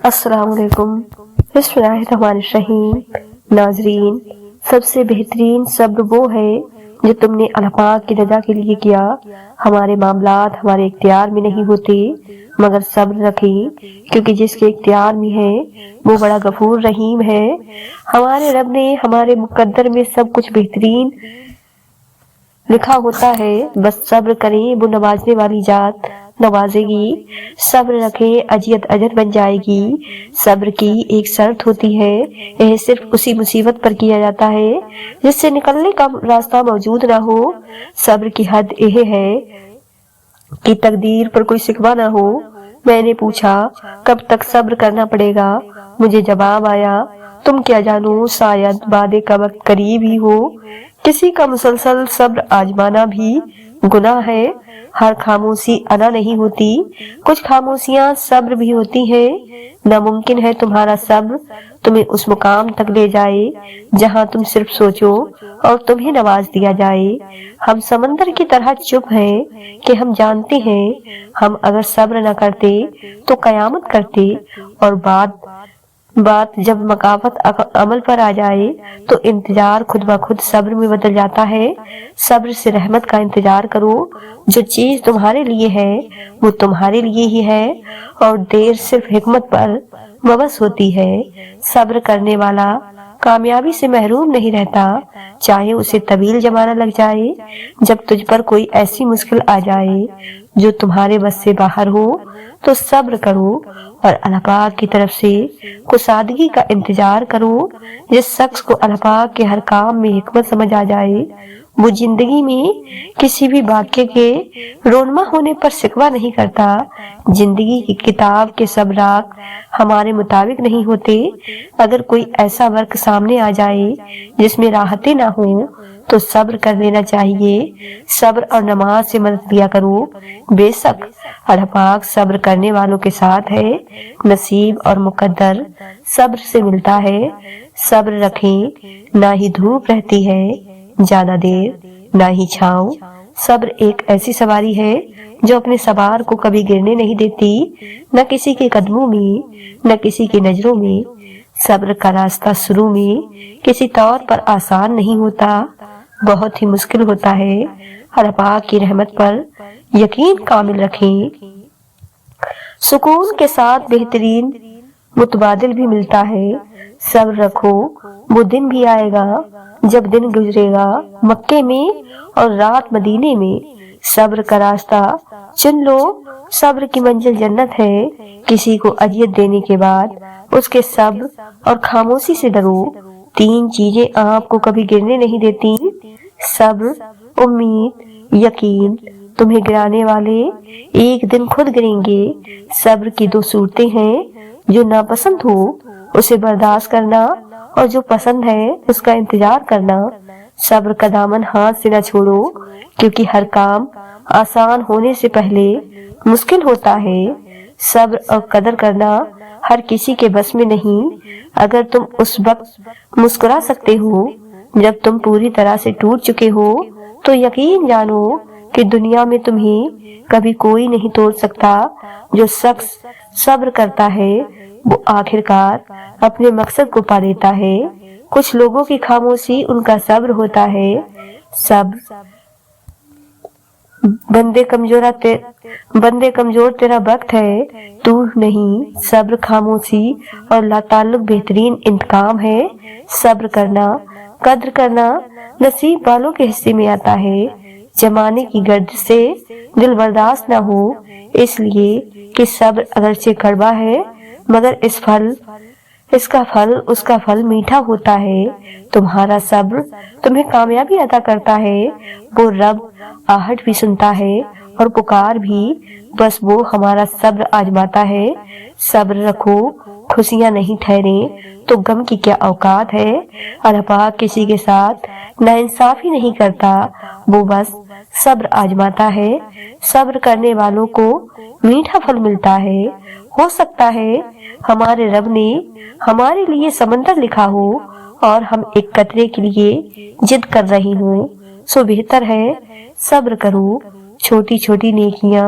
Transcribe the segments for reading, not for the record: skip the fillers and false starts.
السلام علیکم۔ بسم اللہ الرحمن الرحیم۔ ناظرین، سب سے بہترین صبر وہ ہے جو تم نے اللہ پاک کی رضا کے لیے کیا۔ ہمارے معاملات ہمارے اختیار میں نہیں ہوتے، مگر صبر رکھیں، کیونکہ جس کے اختیار میں ہے وہ بڑا غفور رحیم ہے۔ ہمارے رب نے ہمارے مقدر میں سب کچھ بہترین لکھا ہوتا ہے، بس صبر کریں، وہ نوازنے والی ذات نوازے گی۔ صبر رکھیں، اجیت اجر بن جائے گی۔ صبر کی ایک شرط ہوتی ہے، یہ صرف اسی مصیبت پر کیا جاتا ہے جس سے نکلنے کا راستہ موجود نہ ہو۔ صبر کی حد یہ ہے کہ تقدیر پر کوئی شکوہ نہ ہو۔ میں نے پوچھا کب تک صبر کرنا پڑے گا؟ مجھے جواب آیا تم کیا جانو، شاید وعدے کا وقت قریب ہی ہو۔ کسی کا مسلسل صبر آزمانا بھی گناہ ہے۔ ہر خاموشی انا نہیں ہوتی، کچھ خاموشیاں صبر بھی ہوتی ہیں۔ ناممکن ہے تمہارا صبر تمہیں اس مقام تک لے جائے جہاں تم صرف سوچو اور تمہیں نواز دیا جائے۔ ہم سمندر کی طرح چپ ہیں کہ ہم جانتے ہیں ہم اگر صبر نہ کرتے تو قیامت کرتے، اور بات جب مقافت عمل پر آ جائے تو انتظار خود بخود صبر میں بدل جاتا ہے۔ صبر سے رحمت کا انتظار کرو۔ جو چیز تمہارے لیے ہے وہ تمہارے لیے ہی ہے، اور دیر صرف حکمت پر مبعوث ہوتی ہے۔ صبر کرنے والا کامیابی سے محروم نہیں رہتا، چاہے اسے طویل زمانہ لگ جائے۔ جب تجھ پر کوئی ایسی مشکل آ جائے جو تمہارے بس سے باہر ہو تو صبر کرو اور اللہ پاک کی طرف سے کشادگی کا انتظار کرو۔ جس شخص کو اللہ پاک کے ہر کام میں حکمت سمجھ آ جائے وہ زندگی میں کسی بھی واقعے کے رونما ہونے پر شکوہ نہیں کرتا۔ زندگی کی کتاب کے سب راگ ہمارے مطابق نہیں ہوتے۔ اگر کوئی ایسا ورق سامنے آ جائے جس میں راحتیں نہ ہوں تو صبر کر لینا چاہیے۔ صبر اور نماز سے مدد لیا کرو، بے شک اللہ پاک صبر کرنے والوں کے ساتھ ہے۔ نصیب اور مقدر صبر سے ملتا ہے۔ صبر رکھیں، نہ ہی دھوپ رہتی ہے زیادہ دیر نہ ہی چھاؤں۔ صبر ایک ایسی سواری ہے جو اپنے سوار کو کبھی گرنے نہیں دیتی، نہ کسی کے قدموں میں نہ کسی کی نظروں میں۔ صبر کا راستہ شروع میں کسی طور پر آسان نہیں ہوتا، بہت ہی مشکل ہوتا ہے۔ اللہ پاک کی رحمت پر یقین کامل رکھیں۔ سکون کے ساتھ بہترین متبادل بھی ملتا ہے۔ صبر رکھو، وہ دن بھی آئے گا جب دن گزرے گا مکے میں اور رات مدینے میں۔ صبر کا راستہ چن لو، صبر کی منزل جنت ہے۔ کسی کو اذیت دینے کے بعد اس کے صبر اور خاموشی سے ڈرو۔ تین چیزیں آپ کو کبھی گرنے نہیں دیتی: صبر، امید، یقین۔ تمہیں گرانے والے ایک دن خود گریں گے۔ صبر کی دو صورتیں ہیں: جو ناپسند ہو اسے برداشت کرنا، اور جو پسند ہے اس کا انتظار کرنا۔ صبر کا دامن ہاتھ سے نہ چھوڑو، کیونکہ ہر کام آسان ہونے سے پہلے مشکل ہوتا ہے۔ صبر اور قدر کرنا ہر کسی کے بس میں نہیں۔ اگر تم اس وقت مسکرا سکتے ہو جب تم پوری طرح سے ٹوٹ چکے ہو تو یقین جانو کہ دنیا میں تمہیں کبھی کوئی نہیں توڑ سکتا۔ جو شخص صبر کرتا ہے وہ آخرکار اپنے مقصد کو پا لیتا ہے۔ کچھ لوگوں کی خاموشی ان کا صبر ہوتا ہے۔ بندے کمزور تیرا وقت ہے، تو نہیں۔ صبر، خاموشی اور لا تعلق بہترین انتقام ہے۔ صبر کرنا، قدر کرنا نصیب والوں کے حصے میں آتا ہے۔ زمانے کی گردش سے دل برداشت نہ ہو، اس لیے کہ صبر اگرچہ کڑوا ہے مگر اس کا پھل میٹھا ہوتا ہے۔ تمہارا صبر تمہیں کامیابی عطا کرتا ہے۔ وہ رب آہٹ بھی سنتا ہے اور پکار بھی، بس وہ ہمارا صبر آزماتا ہے۔ صبر رکھو، خوشیاں نہیں ٹھہریں تو غم کی کیا اوقات ہے۔ اللہ پاک کسی کے ساتھ ناانصافی نہیں کرتا، وہ بس صبر آزماتا ہے۔ صبر کرنے والوں کو میٹھا پھل ملتا ہے۔ ہو سکتا ہے ہمارے رب نے ہمارے لیے سمندر لکھا ہو اور ہم ایک قطرے کے لیے جد کر رہے ہوں، سو بہتر ہے صبر کرو۔ چھوٹی چھوٹی نیکیاں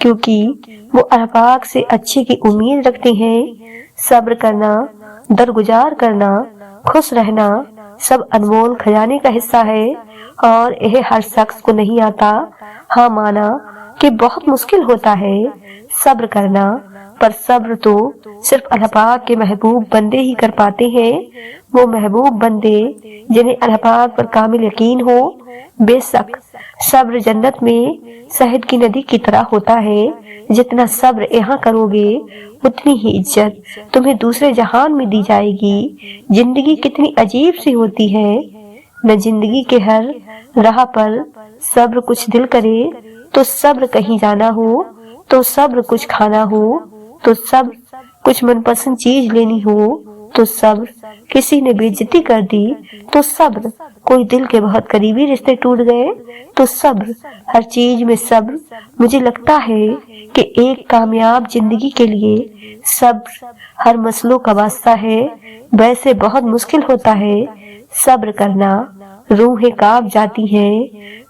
کیونکہ وہ اللہ پاک سے اچھے کی امید رکھتے ہیں۔ صبر کرنا، درگزار کرنا، خوش رہنا سب انمول خزانے کا حصہ ہے اور یہ ہر شخص کو نہیں آتا۔ ہاں مانا کہ بہت مشکل ہوتا ہے صبر کرنا، پر صبر تو صرف اللہ پاک کے محبوب بندے ہی کر پاتے ہیں۔ وہ محبوب بندے جنہیں اللہ پاک پر کامل یقین ہو۔ بے شک صبر جنت میں شہد کی ندی کی طرح ہوتا ہے۔ جتنا صبر یہاں کرو گے اتنی ہی عزت تمہیں دوسرے جہان میں دی جائے گی۔ زندگی کتنی عجیب سی ہوتی ہے نہ، زندگی کے ہر راہ پر صبر کچھ دل کرے تو صبر کہیں جانا ہو، تو صبر کچھ کھانا ہو، تو صبر کچھ من پسند چیز لینی ہو، تو صبر کسی نے بے عزتی کر دی، تو صبر کوئی دل کے بہت قریبی رشتے ٹوٹ گئے، تو صبر ہر چیز میں صبر۔ مجھے لگتا ہے کہ ایک کامیاب زندگی کے لیے صبر ہر مسئلوں کا واسطہ ہے۔ ویسے بہت مشکل ہوتا ہے صبر کرنا، روحیں کانپ جاتی ہیں۔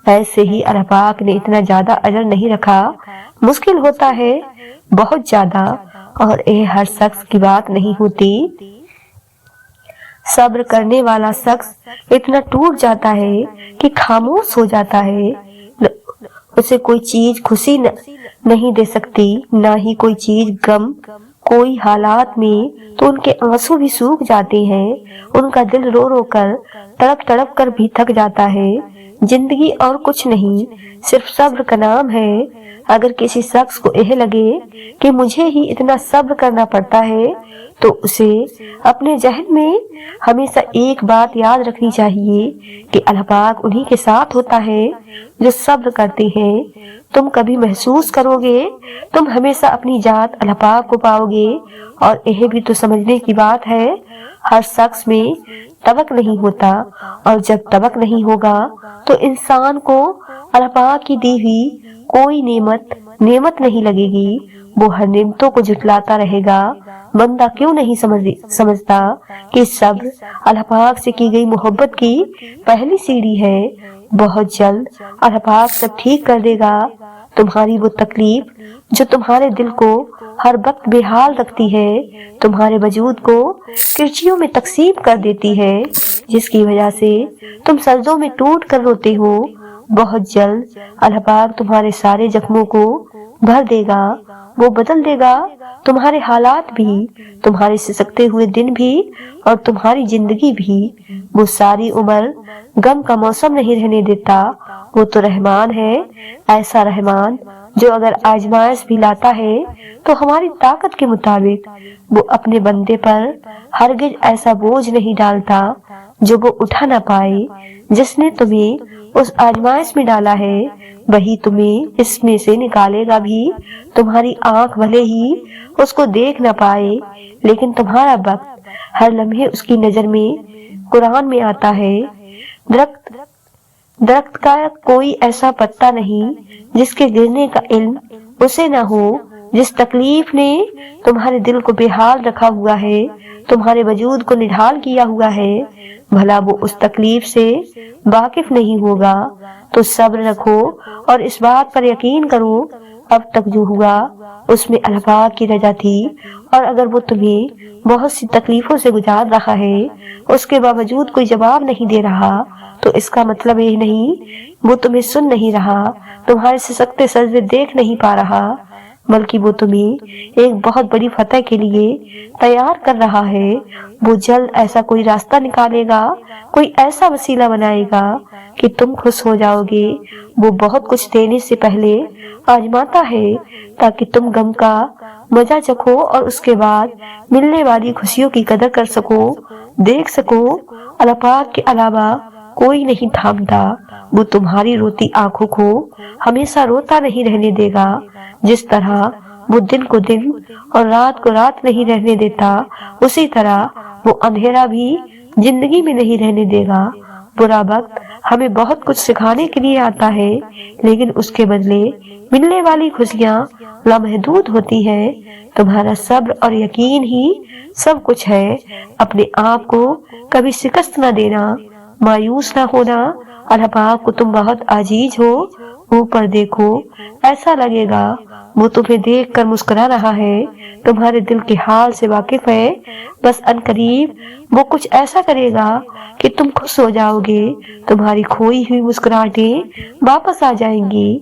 ایسے ہی اللہ پاک نے اتنا زیادہ اجر نہیں رکھا، مشکل ہوتا ہے بہت زیادہ، اور یہ ہر شخص کی بات نہیں ہوتی۔ صبر کرنے والا شخص اتنا ٹوٹ جاتا ہے کہ خاموش ہو جاتا ہے۔ اسے کوئی چیز خوشی نہیں دے سکتی، نہ ہی کوئی چیز غم۔ کوئی حالات میں تو ان کے آنسو بھی سوکھ جاتے ہیں، ان کا دل رو رو کر تڑپ تڑپ کر بھی تھک جاتا ہے۔ زندگی اور کچھ نہیں، صرف صبر کا نام ہے۔ اگر کسی شخص کو یہ لگے کہ مجھے ہی اتنا صبر کرنا پڑتا ہے تو اسے اپنے ذہن میں ہمیشہ ایک بات یاد رکھنی چاہیے کہ اللہ پاک انہی کے ساتھ ہوتا ہے جو صبر کرتے ہیں۔ تم کبھی محسوس کرو گے تم ہمیشہ اپنی ذات اللہ پاک کو پاؤ گے، اور یہ بھی تو سمجھنے کی بات ہے ہر شخص میں توق نہیں ہوتا، اور جب توق نہیں ہوگا تو انسان کو اللہ پاک کی دی ہوئی کوئی نعمت نہیں لگے گی، وہ ہر نعمتوں کو جھٹلاتا رہے گا۔ بندہ کیوں نہیں سمجھتا کہ صبر اللہ پاک سے کی گئی محبت کی پہلی سیڑھی ہے۔ بہت جلد اللہ پاک سب ٹھیک کر دے گا۔ تمہاری وہ تکلیف جو تمہارے دل کو ہر وقت بے حال رکھتی ہے، تمہارے وجود کو کرچیوں میں تقسیم کر دیتی ہے، جس کی وجہ سے تم سجدوں میں ٹوٹ کر روتے ہو، بہت جلد اللہ پاک تمہارے سارے زخموں کو بھر دے گا۔ وہ بدل دے گا تمہارے حالات بھی، تمہارے سسکتے ہوئے دن بھی، اور تمہاری زندگی بھی۔ وہ ساری عمر غم کا موسم نہیں رہنے دیتا۔ وہ تو رحمان ہے، ایسا رحمان جو اگر آزمائش بھی لاتا ہے تو ہماری طاقت کے مطابق وہ اپنے بندے پر ہرگز ایسا بوجھ نہیں ڈالتا جو وہ اٹھا نہ پائے۔ جس نے تمہیں اس آزمائش میں ڈالا ہے وہی تمہیں اس میں سے نکالے گا بھی۔ تمہاری آنکھ بھلے ہی اس کو دیکھ نہ پائے، لیکن تمہارا وقت ہر لمحے اس کی نظر میں۔ قرآن میں آتا ہے درخت کا کوئی ایسا پتا نہیں جس کے گرنے کا علم اسے نہ ہو۔ جس تکلیف نے تمہارے دل کو بے حال رکھا ہوا ہے، تمہارے وجود کو نڈھال کیا ہوا ہے، بھلا وہ اس تکلیف سے واقف نہیں ہوگا؟ تو صبر رکھو اور اس بات پر یقین کرو اب تک جو ہوا اس میں اللہ پاک کی رضا تھی، اور اگر وہ تمہیں بہت سی تکلیفوں سے گزار رہا ہے اس کے باوجود کوئی جواب نہیں دے رہا تو اس کا مطلب یہ نہیں وہ تمہیں سن نہیں رہا، تمہارے سسکتے سجدے دیکھ نہیں پا رہا، بلکہ وہ تمہیں ایک بہت بڑی فتح کے لیے تیار کر رہا ہے۔ وہ جلد ایسا کوئی راستہ نکالے گا، کوئی ایسا وسیلہ بنائے گا کہ تم خوش ہو جاؤ گے۔ وہ بہت کچھ دینے سے پہلے آزماتا ہے تاکہ تم غم کا مزہ چکھو اور اس کے بعد ملنے والی خوشیوں کی قدر کر سکو، دیکھ سکو۔ اللہ پاک کے علاوہ کوئی نہیں تھامتا، وہ تمہاری روتی آنکھوں کو ہمیشہ روتا نہیں رہنے دے گا۔ جس طرح وہ دن کو دن اور رات کو رات نہیں رہنے دیتا، اسی طرح وہ اندھیرا بھی زندگی میں نہیں رہنے دے گا۔ برا وقت ہمیں بہت کچھ سکھانے کے لیے آتا ہے، لیکن اس کے بدلے ملنے والی خوشیاں لامحدود ہوتی ہیں۔ تمہارا صبر اور یقین ہی سب کچھ ہے۔ اپنے آپ کو کبھی شکست نہ دینا، مایوس نہ ہونا۔ اللہ پاک کو تم بہت عزیز ہو، اوپر دیکھو ایسا لگے گا وہ تمہیں دیکھ کر مسکرا رہا ہے، تمہارے دل کے حال سے واقف ہے۔ بس عنقریب وہ کچھ ایسا کرے گا کہ تم خوش ہو جاؤ گے، تمہاری کھوئی ہوئی مسکراہٹیں واپس آ جائیں گی۔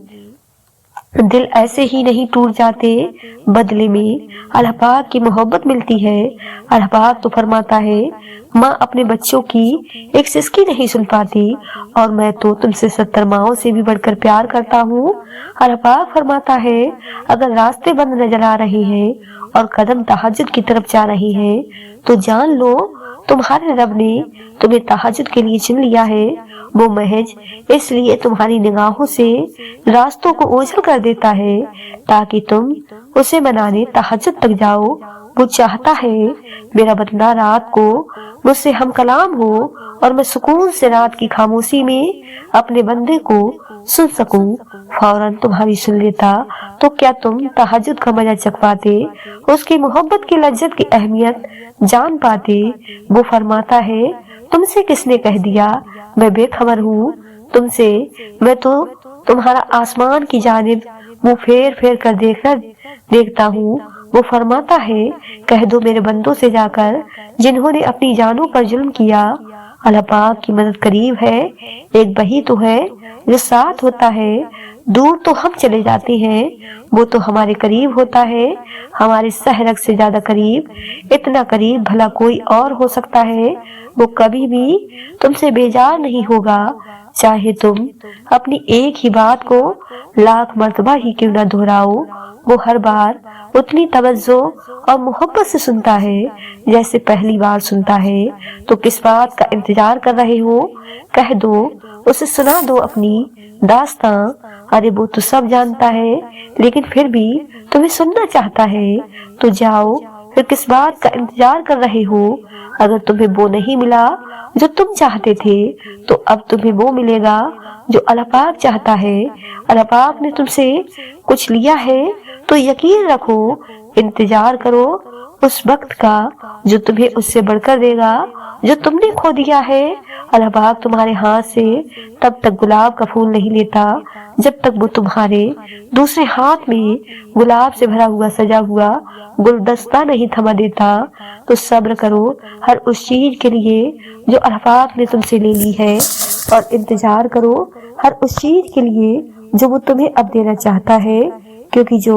دل ایسے ہی نہیں ٹوٹ جاتے، بدلے میں اللہ پاک کی محبت ملتی ہے۔ اللہ پاک تو فرماتا ہے، ماں اپنے بچوں کی ایک سسکی نہیں سن پاتی اور میں تو تم سے 70 ماؤں سے بھی بڑھ کر پیار کرتا ہوں۔ اللہ پاک فرماتا ہے، اگر راستے بند نظر آ رہے ہیں اور قدم تہجد کی طرف جا رہے ہیں تو جان لو تمہارے رب نے تمہیں تہجد کے لیے چن لیا ہے۔ وہ محض اس لیے تمہاری نگاہوں سے راستوں کو اوجھل کر دیتا ہے تاکہ تم اسے منانے تہجد تک جاؤ۔ وہ چاہتا ہے میرا بندہ رات کو مجھ سے ہم کلام ہو اور میں سکون سے رات کی خاموشی میں اپنے بندے کو سن سکوں۔ فوراً تمہاری سن لیتا تو کیا تم تہجد کا مزہ چکھ پاتے، اس کی محبت کی لذت کی اہمیت جان پاتے۔ وہ فرماتا ہے، تم سے کس نے کہہ دیا میں بے خبر ہوں تم سے، میں تو تمہارا آسمان کی جانب منہ پھیر پھیر کر دیکھتا ہوں۔ وہ فرماتا ہے، کہہ دو میرے بندوں سے جا کر جنہوں نے اپنی جانوں پر ظلم کیا، اللہ پاک کی مدد قریب ہے۔ ایک وہی تو ہے جو ساتھ ہوتا ہے، دور تو ہم چلے جاتے ہیں، وہ تو ہمارے قریب ہوتا ہے، ہمارے سہ رگ سے زیادہ قریب۔ اتنا قریب بھلا کوئی اور ہو سکتا ہے؟ وہ کبھی بھی تم سے بیزار نہیں ہوگا، چاہے تم اپنی ایک ہی بات کو لاکھ مرتبہ ہی کیوں نہ دہراؤ۔ وہ ہر بار اتنی توجہ اور محبت سے سنتا ہے جیسے پہلی بار سنتا ہے۔ تو کس بات کا انتظار کر رہے ہو؟ کہہ دو، اسے سنا دو اپنی داستاں۔ ارے وہ تو سب جانتا ہے لیکن پھر بھی تمہیں سننا چاہتا ہے، تو جاؤ، پھر کس بات کا انتظار کر رہے ہو؟ اگر تمہیں وہ نہیں ملا جو تم چاہتے تھے تو اب تمہیں وہ ملے گا جو اللہ پاک چاہتا ہے۔ اللہ پاک نے تم سے کچھ لیا ہے تو یقین رکھو، انتظار کرو اس وقت کا جو تمہیں اس سے بڑھ کر دے گا جو تم نے کھو دیا ہے۔ اللہ پاک تمہارے ہاتھ سے تب تک گلاب کا پھول نہیں لیتا جب تک وہ تمہارے دوسرے ہاتھ میں گلاب سے بھرا ہوا سجا ہوا گلدستہ نہیں تھما دیتا۔ تو صبر کرو ہر اس چیز کے لیے جو اللہ پاک نے تم سے لے لی ہے، اور انتظار کرو ہر اس چیز کے لیے جو وہ تمہیں اب دینا چاہتا ہے، کیونکہ جو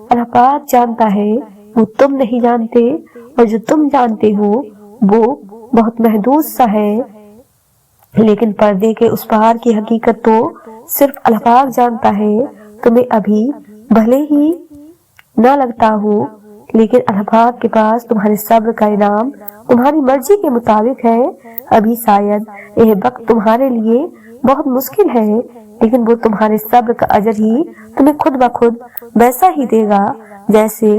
اللہ پاک جانتا ہے وہ تم نہیں جانتے، اور جو تم جانتے ہو وہ بہت محدود سا ہے۔ لیکن پردے کے اس پار کی حقیقت تو صرف اللہ پاک جانتا ہے۔ تمہیں ابھی بھلے ہی نہ لگتا ہو، لیکن اللہ پاک کے پاس تمہارے صبر کا انعام تمہاری مرضی کے مطابق ہے۔ ابھی شاید یہ وقت تمہارے لیے بہت مشکل ہے، لیکن وہ تمہارے صبر کا اجر ہی تمہیں خود بخود ویسا ہی دے گا جیسے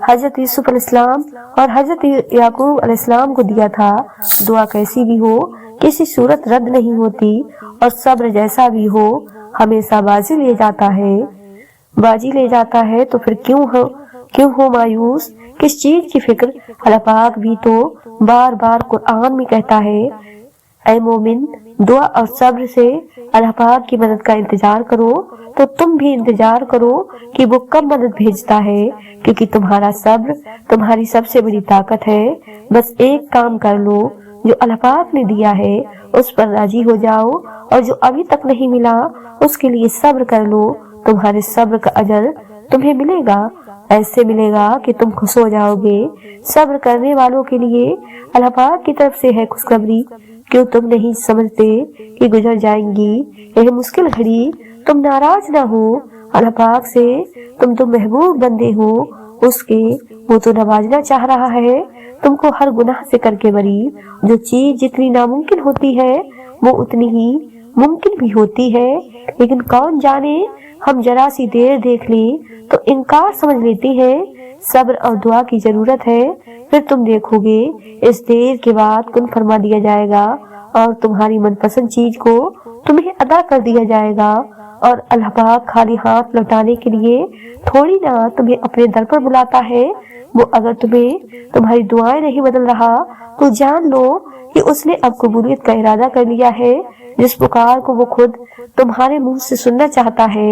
حضرت یوسف علیہ السلام اور حضرت یعقوب علیہ السلام کو دیا تھا۔ دعا کیسی بھی ہو کسی صورت رد نہیں ہوتی، اور صبر جیسا بھی ہو ہمیشہ بازی لے جاتا ہے۔ تو پھر کیوں ہو مایوس؟ کس چیز کی فکر؟ اللہ پاک بھی تو بار بار قرآن میں کہتا ہے، اے مومن، دعا اور صبر سے اللہ پاک کی مدد کا انتظار کرو۔ تو تم بھی انتظار کرو کہ وہ کب مدد بھیجتا ہے، کیونکہ تمہارا صبر تمہاری سب سے بڑی طاقت ہے۔ بس ایک کام کر لو، جو اللہ پاک نے دیا ہے اس پر راضی ہو جاؤ، اور جو ابھی تک نہیں ملا اس کے لیے صبر کر لو۔ تمہارے صبر کا اجر تمہیں ملے گا، ایسے ملے گا کہ تم خوش ہو جاؤ گے۔ صبر کرنے والوں کے لیے اللہ پاک کی طرف سے ہے خوشخبری۔ کیوں تم نہیں سمجھتے کہ گزر جائیں گی یہ مشکل گھڑی؟ تم ناراض نہ ہو اللہ پاک سے، تم تو محبوب بندے ہو اس کے، وہ تو نوازنا چاہ رہا ہے تم کو ہر گناہ سے کر کے بری۔ جو چیز جتنی ناممکن ہوتی ہے وہ اتنی ہی ممکن بھی ہوتی ہے، لیکن کون جانے ہم ذرا سی دیر دیکھ لیں تو انکار سمجھ لیتے ہیں۔ صبر اور دعا کی ضرورت ہے، پھر تم دیکھو گے اس دیر کے بعد کن فرما دیا جائے گا، اور تمہاری من پسند چیز کو تمہیں ادا کر دیا جائے گا۔ اور اللہ پاک خالی ہاتھ لوٹانے کے لیے تھوڑی نہ تمہیں اپنے در پر بلاتا ہے۔ وہ اگر تمہاری دعائیں نہیں بدل رہا تو جان لو کہ اس نے اب قبولیت کا ارادہ کر لیا ہے۔ جس پکار کو وہ خود تمہارے منہ سے سننا چاہتا ہے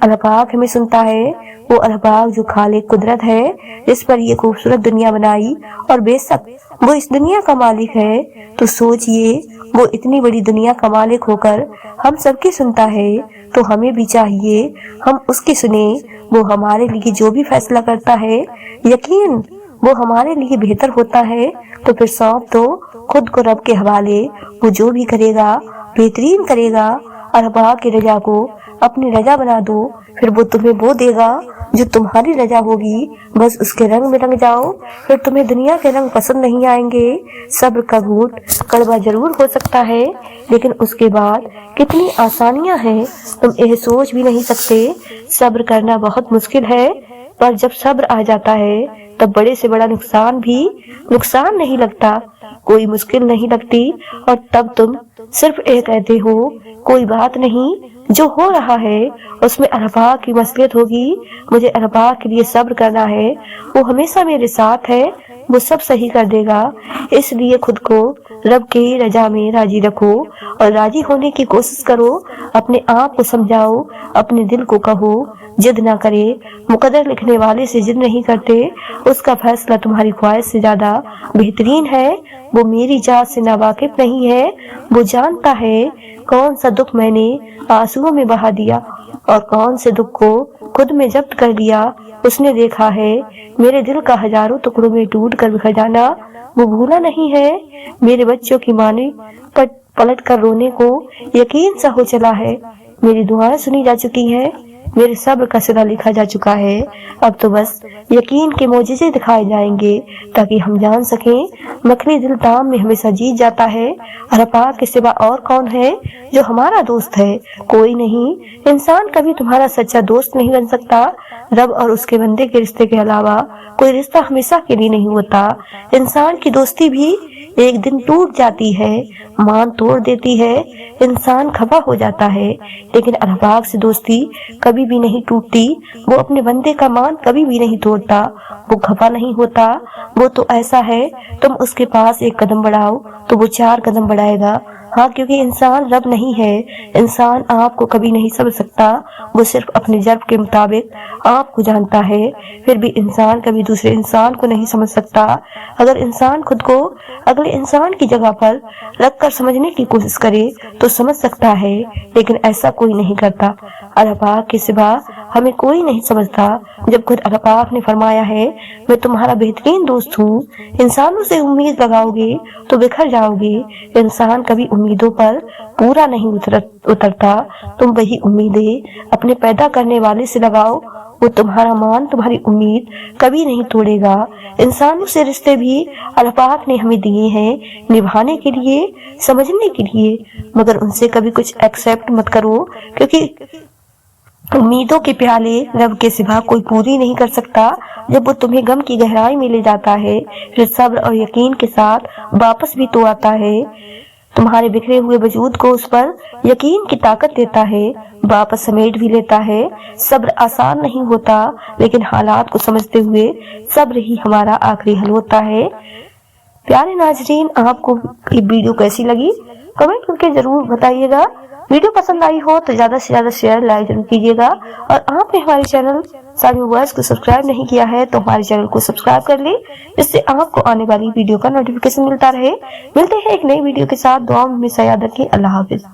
اللہ پاک ہمیں سنتا ہے، وہ اللہ پاک جو خالق قدرت ہے، جس پر یہ خوبصورت دنیا بنائی، اور بے شک وہ اس دنیا کا مالک ہے۔ تو سوچئے وہ اتنی بڑی دنیا کا مالک ہو کر ہم سب کی سنتا ہے، تو ہمیں بھی چاہیے ہم اس کی سنیں۔ وہ ہمارے لیے جو بھی فیصلہ کرتا ہے، یقین وہ ہمارے لیے بہتر ہوتا ہے۔ تو پھر سونپ دو خود کو رب کے حوالے، وہ جو بھی کرے گا بہترین کرے گا۔ اللہ پاک کی رضا کو اپنی رضا بنا دو، پھر وہ تمہیں وہ دے گا جو تمہاری رضا ہوگی۔ بس اس کے رنگ میں رنگ جاؤ، پھر تمہیں دنیا کے رنگ پسند نہیں آئیں گے۔ صبر کا گھونٹ کڑوا ضرور ہو سکتا ہے، لیکن اس کے بعد کتنی آسانیاں ہیں تم یہ سوچ بھی نہیں سکتے۔ صبر کرنا بہت مشکل ہے، پر جب صبر آ جاتا ہے تب بڑے سے بڑا نقصان بھی نقصان نہیں لگتا، کوئی مشکل نہیں لگتی، اور تب تم صرف یہ کہتے ہو کوئی بات نہیں، جو ہو رہا ہے اس میں اللہ پاک کی مصلحت ہوگی، مجھے اللہ پاک کے لیے صبر کرنا ہے، وہ ہمیشہ میرے ساتھ ہے، وہ سب صحیح کر دے گا۔ اس لیے خود کو رب کی رضا میں راضی رکھو اور راضی ہونے کی کوشش کرو۔ اپنے آپ کو سمجھاؤ، اپنے دل کو کہو جد نہ کرے، مقدر لکھنے والے سے جد نہیں کرتے، اس کا فیصلہ تمہاری خواہش سے زیادہ بہترین ہے۔ وہ میری ذات سے ناواقف نہیں ہے، وہ جانتا ہے کون سا دکھ میں نے آنسوؤں میں بہا دیا اور کون سے دکھ کو خود میں ضبط کر لیا۔ اس نے دیکھا ہے میرے دل کا ہزاروں ٹکڑوں میں ٹوٹ کر بکھر جانا، وہ بھولا نہیں ہے میرے بچوں کی ماں نے پلٹ کر رونے کو یقین سا ہو چلا ہے، میری دعائیں سنی جا چکی ہیں، میرے صبر کا صلہ لکھا جا چکا ہے۔ اب تو بس یقین کے معجزے دکھائے جائیں گے تاکہ ہم جان سکیں مکھنی دل دام میں ہمیشہ جیت جاتا ہے۔ اللہ پاک کے سوا اور کون ہے جو ہمارا دوست ہے؟ کوئی نہیں۔ انسان کبھی تمہارا سچا دوست نہیں بن سکتا، رب اور اس کے بندے کے رشتے کے علاوہ کوئی رشتہ ہمیشہ کے لیے نہیں ہوتا۔ انسان کی دوستی بھی ایک دن ٹوٹ جاتی ہے، مان توڑ دیتی ہے، انسان خفا ہو جاتا ہے، لیکن اللہ پاک سے دوستی کبھی بھی نہیں ٹوٹتی، وہ اپنے بندے کا مان کبھی بھی نہیں توڑتا، وہ خفا نہیں ہوتا۔ وہ تو ایسا ہے تم اس کے پاس ایک قدم بڑھاؤ تو وہ 4 قدم بڑھائے گا۔ ہاں، کیونکہ انسان رب نہیں ہے، انسان آپ کو کبھی نہیں سمجھ سکتا، وہ صرف اپنے جرب کے مطابق آپ کو جانتا ہے، پھر بھی انسان کبھی دوسرے انسان کو نہیں سمجھ سکتا۔ اگر انسان خود کو اگلے انسان کی جگہ پر رکھ کر سمجھنے کی کوشش کرے تو سمجھ سکتا ہے، لیکن ایسا کوئی نہیں کرتا۔ اللہ پاک کے سوا ہمیں کوئی نہیں سمجھتا۔ جب خود اللہ پاک نے فرمایا ہے میں تمہارا بہترین دوست ہوں، انسانوں سے امید لگاؤ گے تو بکھر جاؤ گے۔ انسان کبھی امیدوں پر پورا نہیں اترتا، تم وہی امیدیں اپنے پیدا کرنے والے سے لگاؤ، وہ تمہارا مان تمہاری امید کبھی نہیں توڑے گا۔ انسانوں سے رشتے بھی اللہ پاک نے ہمیں دیے ہیں نبھانے کے لیے، سمجھنے کے لیے، مگر ان سے کبھی کچھ ایکسپٹ مت کرو، کیونکہ امیدوں کے پیالے رب کے سوا کوئی پوری نہیں کر سکتا۔ جب وہ تمہیں غم کی گہرائی میں لے جاتا ہے پھر صبر اور یقین کے ساتھ واپس بھی تو آتا ہے، تمہارے بکھرے ہوئے وجود کو اس پر یقین کی طاقت دیتا ہے، واپس سمیٹ بھی لیتا ہے۔ صبر آسان نہیں ہوتا، لیکن حالات کو سمجھتے ہوئے صبر ہی ہمارا آخری حل ہوتا ہے۔ پیارے ناظرین، آپ کو یہ ویڈیو کیسی لگی کمنٹ کر کے ضرور بتائیے گا۔ ویڈیو پسند آئی ہو تو زیادہ سے زیادہ شیئر لائک ضرور کیجیے گا، اور آپ نے ہمارے چینل سالم وائس کو سبسکرائب نہیں کیا ہے تو ہمارے چینل کو سبسکرائب کر لیں، جس سے آپ کو آنے والی ویڈیو کا نوٹیفیکیشن ملتا رہے۔ ملتے ہیں ایک نئی ویڈیو کے ساتھ، دعاؤں میں ہمیشہ یاد رکھیں۔ اللہ حافظ۔